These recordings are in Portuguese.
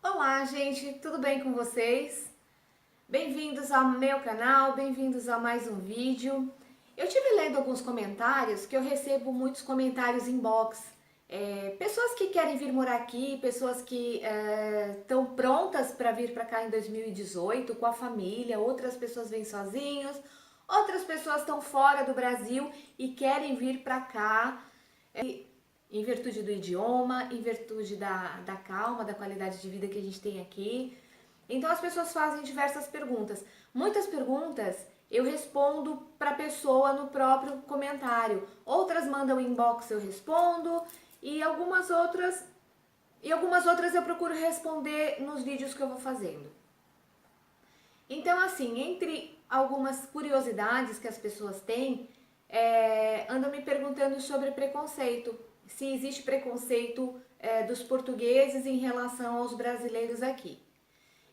Olá, gente, tudo bem com vocês? Bem-vindos ao meu canal, bem-vindos a mais um vídeo. Eu tive lendo alguns comentários, que eu recebo muitos comentários inbox. Pessoas que querem vir morar aqui, pessoas que estão prontas para vir para cá em 2018 com a família, outras pessoas vêm sozinhos, outras pessoas estão fora do Brasil e querem vir para cá em virtude do idioma, em virtude da calma, da qualidade de vida que a gente tem aqui. Então as pessoas fazem diversas perguntas. Muitas perguntas eu respondo para a pessoa no próprio comentário. Outras mandam inbox, eu respondo, e algumas outras eu procuro responder nos vídeos que eu vou fazendo. Então, assim, entre algumas curiosidades que as pessoas têm, andam me perguntando sobre preconceito. Se existe preconceito dos portugueses em relação aos brasileiros aqui.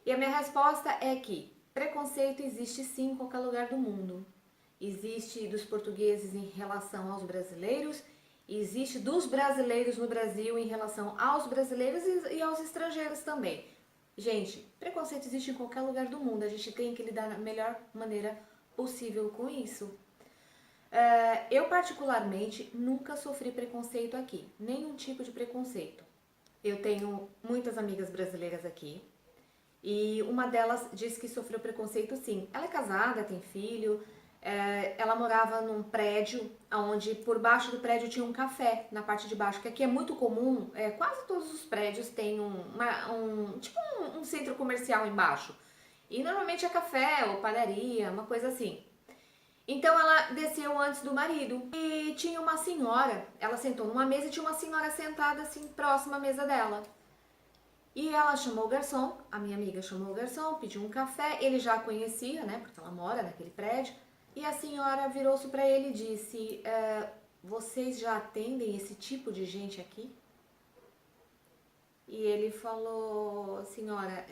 E a minha resposta é que preconceito existe sim em qualquer lugar do mundo. Existe dos portugueses em relação aos brasileiros, existe dos brasileiros no Brasil em relação aos brasileiros e aos estrangeiros também. Gente, preconceito existe em qualquer lugar do mundo, a gente tem que lidar da melhor maneira possível com isso. Eu particularmente nunca sofri preconceito aqui, nenhum tipo de preconceito. Eu tenho muitas amigas brasileiras aqui, e uma delas disse que sofreu preconceito sim. Ela é casada, tem filho, ela morava num prédio onde por baixo do prédio tinha um café na parte de baixo, que aqui é muito comum, quase todos os prédios têm um centro comercial embaixo. E normalmente é café ou padaria, uma coisa assim. Então ela desceu antes do marido e tinha uma senhora, ela sentou numa mesa e tinha uma senhora sentada assim próxima à mesa dela. E ela chamou o garçom, a minha amiga chamou o garçom, pediu um café, ele já a conhecia, né, porque ela mora naquele prédio, e a senhora virou-se para ele e disse, vocês já atendem esse tipo de gente aqui? E ele falou, senhora,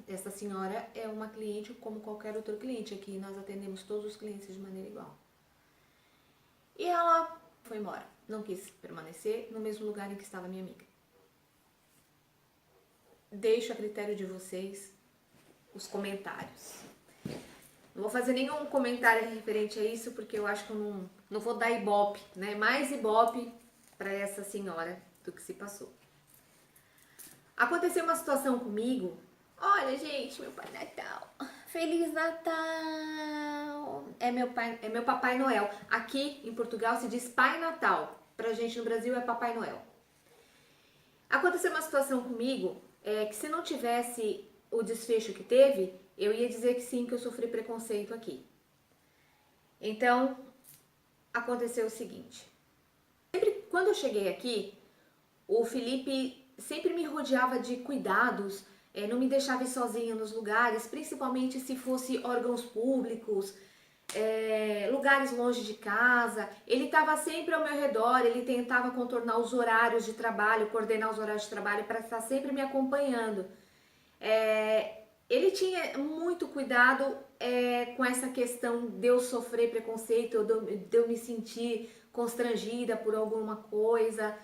essa senhora é uma cliente como qualquer outro cliente aqui, nós atendemos todos os clientes de maneira igual. E ela foi embora, não quis permanecer no mesmo lugar em que estava minha amiga. Deixo a critério de vocês os comentários. Não vou fazer nenhum comentário referente a isso, porque eu acho que eu não vou dar ibope, né? Mais ibope para essa senhora do que se passou. Aconteceu uma situação comigo. Olha, gente, meu Pai Natal. Feliz Natal! É meu Papai Noel. Aqui em Portugal se diz Pai Natal. Pra gente no Brasil é Papai Noel. Aconteceu uma situação comigo que se não tivesse o desfecho que teve, eu ia dizer que sim, que eu sofri preconceito aqui. Então, aconteceu o seguinte. Quando eu cheguei aqui, o Felipe sempre me rodeava de cuidados, não me deixava ir sozinha nos lugares, principalmente se fosse órgãos públicos, lugares longe de casa. Ele estava sempre ao meu redor, ele tentava contornar os horários de trabalho, coordenar os horários de trabalho para estar sempre me acompanhando. Ele tinha muito cuidado com essa questão de eu sofrer preconceito, de eu me sentir constrangida por alguma coisa.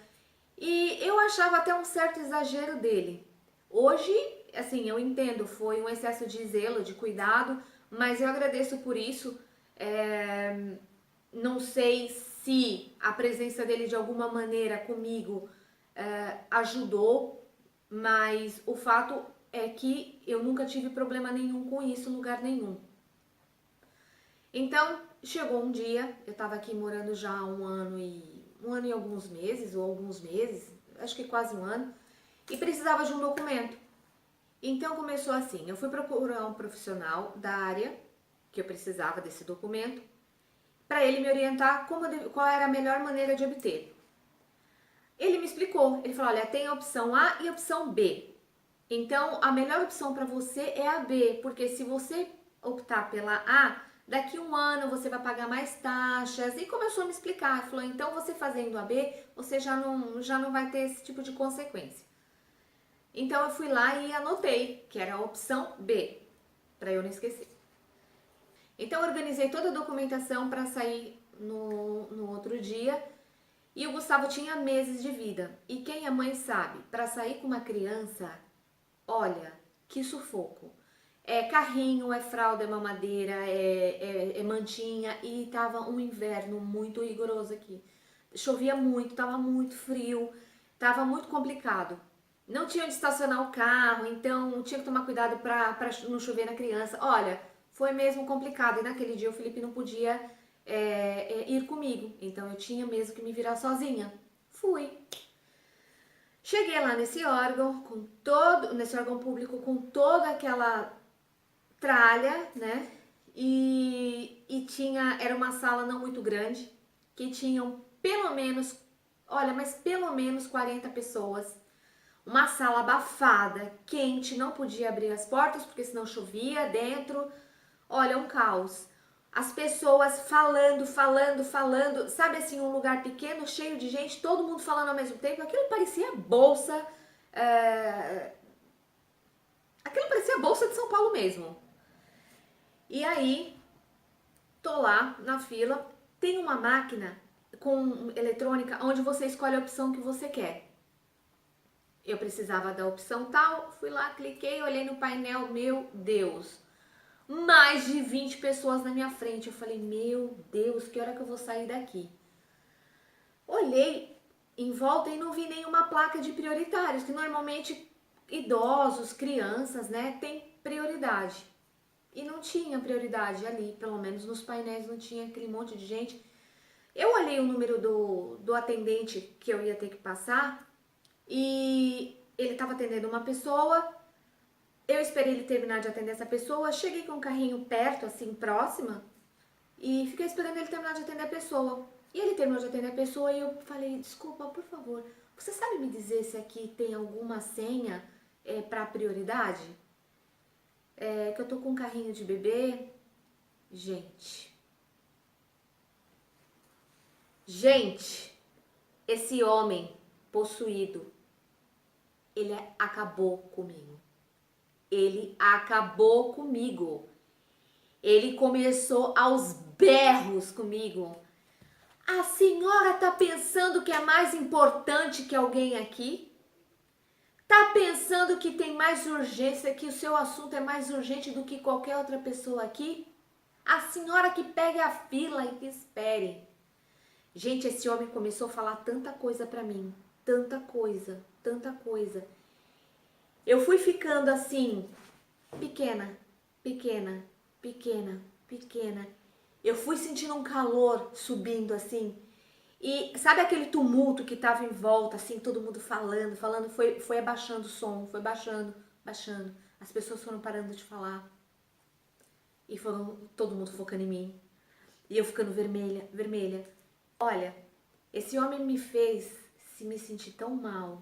E eu achava até um certo exagero dele. Hoje, assim, eu entendo, foi um excesso de zelo, de cuidado, mas eu agradeço por isso. Não sei se a presença dele de alguma maneira comigo ajudou, mas o fato é que eu nunca tive problema nenhum com isso em lugar nenhum. Então, chegou um dia, eu estava aqui morando já há um ano e alguns meses, ou alguns meses, acho que quase um ano, e precisava de um documento. Então começou assim, eu fui procurar um profissional da área, que eu precisava desse documento, para ele me orientar qual era a melhor maneira de obter. Ele me explicou, ele falou, olha, tem a opção A e a opção B. Então, a melhor opção para você é a B, porque se você optar pela A, daqui um ano você vai pagar mais taxas. E começou a me explicar, ele falou, então você fazendo a B, você já não vai ter esse tipo de consequência. Então eu fui lá e anotei, que era a opção B, para eu não esquecer. Então eu organizei toda a documentação para sair no outro dia. E o Gustavo tinha meses de vida. E quem é mãe sabe, para sair com uma criança Olha, que sufoco. É carrinho, é fralda, é mamadeira, é mantinha e tava um inverno muito rigoroso aqui. Chovia muito, tava muito frio, tava muito complicado. Não tinha onde estacionar o carro, então tinha que tomar cuidado pra não chover na criança. Olha, foi mesmo complicado e naquele dia o Felipe não podia ir comigo, então eu tinha mesmo que me virar sozinha. Fui. Cheguei lá nesse órgão, nesse órgão público, com toda aquela tralha, né? Era uma sala não muito grande, que tinham pelo menos, olha, mas pelo menos 40 pessoas. Uma sala abafada, quente, não podia abrir as portas porque senão chovia dentro. Olha, um caos. As pessoas falando, sabe assim, um lugar pequeno, cheio de gente, todo mundo falando ao mesmo tempo. É... Aquilo parecia bolsa de São Paulo mesmo. E aí, tô lá na fila, tem uma máquina com eletrônica onde você escolhe a opção que você quer. Eu precisava da opção tal, fui lá, cliquei, olhei no painel, meu Deus, mais de 20 pessoas na minha frente. Eu falei, meu Deus, que hora que eu vou sair daqui? Olhei em volta e não vi nenhuma placa de prioritários, que normalmente idosos, crianças, né, tem prioridade. E não tinha prioridade ali, pelo menos nos painéis não tinha aquele monte de gente. Eu olhei o número do atendente que eu ia ter que passar e ele estava atendendo uma pessoa. Eu esperei ele terminar de atender essa pessoa, cheguei com um carrinho perto, assim, próxima, e fiquei esperando ele terminar de atender a pessoa. E ele terminou de atender a pessoa e eu falei, desculpa, por favor, você sabe me dizer se aqui tem alguma senha para prioridade? Que eu tô com um carrinho de bebê. Gente, esse homem possuído, ele acabou comigo. Ele acabou comigo. Ele começou aos berros comigo. A senhora tá pensando que é mais importante que alguém aqui? Tá pensando que tem mais urgência, que o seu assunto é mais urgente do que qualquer outra pessoa aqui? A senhora que pegue a fila e que espere. Gente, esse homem começou a falar tanta coisa pra mim. Tanta coisa, tanta coisa. Eu fui ficando assim, pequena, pequena, pequena, pequena. Eu fui sentindo um calor subindo assim. E sabe aquele tumulto que tava em volta, assim, todo mundo falando, foi abaixando o som, foi baixando, baixando. As pessoas foram parando de falar. E foram todo mundo focando em mim. E eu ficando vermelha, vermelha. Olha, esse homem me fez se me sentir tão mal,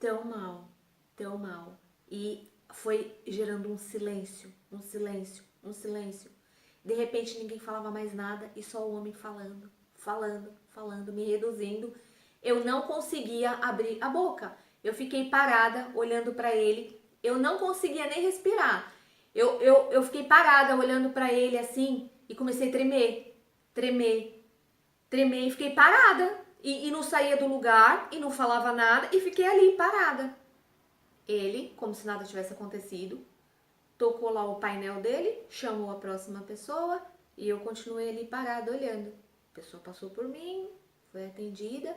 tão mal, tão mal. E foi gerando um silêncio, um silêncio, um silêncio. De repente ninguém falava mais nada e só o homem falando, falando, falando, me reduzindo. Eu não conseguia abrir a boca. Eu fiquei parada olhando para ele. Eu não conseguia nem respirar. Eu fiquei parada olhando para ele assim e comecei a tremer, tremer, tremer e fiquei parada. E não saía do lugar e não falava nada e fiquei ali parada. Ele, como se nada tivesse acontecido, tocou lá o painel dele, chamou a próxima pessoa e eu continuei ali parada olhando. A pessoa passou por mim, foi atendida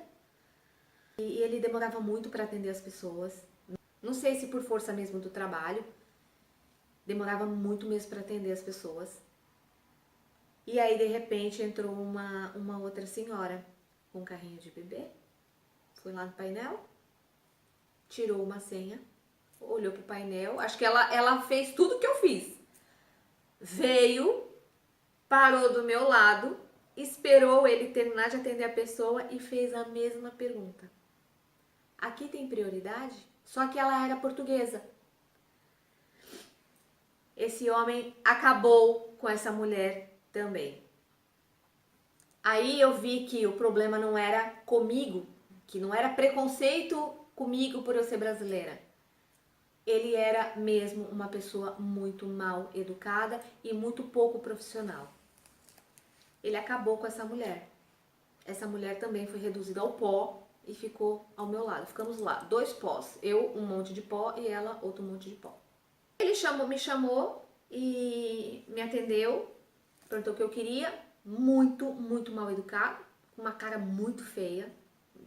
e ele demorava muito para atender as pessoas. Não sei se por força mesmo do trabalho, demorava muito mesmo para atender as pessoas. E aí de repente entrou uma outra senhora com um carrinho de bebê, foi lá no painel, tirou uma senha, olhou pro painel, acho que ela fez tudo que eu fiz. Veio, parou do meu lado, esperou ele terminar de atender a pessoa e fez a mesma pergunta. Aqui tem prioridade? Só que ela era portuguesa. Esse homem acabou com essa mulher também. Aí eu vi que o problema não era comigo, que não era preconceito comigo por eu ser brasileira. Ele era mesmo uma pessoa muito mal educada e muito pouco profissional. Ele acabou com essa mulher. Essa mulher também foi reduzida ao pó e ficou ao meu lado. Ficamos lá, 2 pós. Eu, um monte de pó e ela, outro monte de pó. Ele me chamou e me atendeu, perguntou o que eu queria. Muito mal educado, com uma cara muito feia,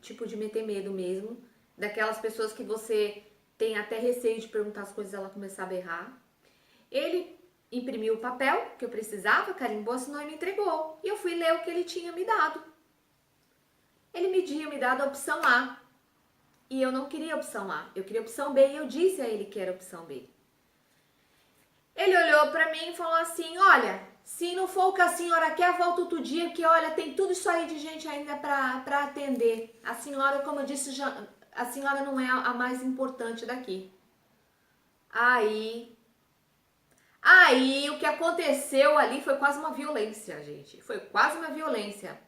tipo de meter medo mesmo. Daquelas pessoas que você tem até receio de perguntar as coisas e ela começar a berrar. Ele imprimiu o papel que eu precisava, carimbou, assinou e me entregou. E eu fui ler o que ele tinha me dado. Ele me tinha me dado a opção A. E eu não queria a opção A, eu queria a opção B e eu disse a ele que era a opção B. Ele olhou pra mim e falou assim, olha, se não for o que a senhora quer, volta outro dia, que olha, tem tudo isso aí de gente ainda pra atender. A senhora, como eu disse, a senhora não é a mais importante daqui. Aí o que aconteceu ali foi quase uma violência, gente. Foi quase uma violência.